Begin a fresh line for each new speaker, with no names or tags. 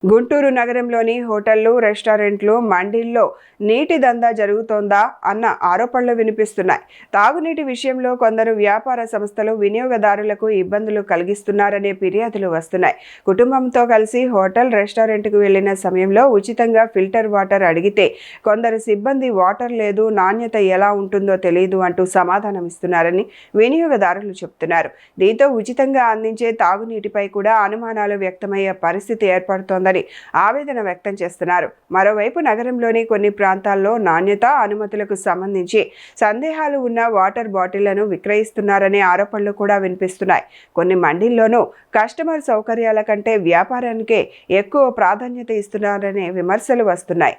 గుంటూరు నగరంలోని హోటళ్లు, రెస్టారెంట్లు, మండీల్లో నీటి దందా జరుగుతోందా అన్న ఆరోపణలు వినిపిస్తున్నాయి. తాగునీటి విషయంలో కొందరు వ్యాపార సంస్థలు వినియోగదారులకు ఇబ్బందులు కలిగిస్తున్నారనే ఫిర్యాదులు వస్తున్నాయి. కుటుంబంతో కలిసి హోటల్, రెస్టారెంట్కు వెళ్లిన సమయంలో ఉచితంగా ఫిల్టర్ వాటర్ అడిగితే కొందరు సిబ్బంది వాటర్ లేదు, నాణ్యత ఎలా ఉంటుందో తెలియదు అంటూ సమాధానమిస్తున్నారని వినియోగదారులు చెబుతున్నారు. దీంతో ఉచితంగా అందించే తాగునీటిపై కూడా అనుమానాలు వ్యక్తమయ్యే పరిస్థితి ఏర్పడుతోంది ఆవేదన వ్యక్తం చేస్తున్నారు. మరోవైపు నగరంలోని కొన్ని ప్రాంతాల్లో నాణ్యత, అనుమతులకు సంబంధించి సందేహాలు ఉన్న వాటర్ బాటిళ్లను విక్రయిస్తున్నారనే ఆరోపణలు కూడా వినిపిస్తున్నాయి. కొన్ని మండీల్లోనూ కస్టమర్ సౌకర్యాల కంటే వ్యాపారానికే ఎక్కువ ప్రాధాన్యత ఇస్తున్నారనే విమర్శలు వస్తున్నాయి.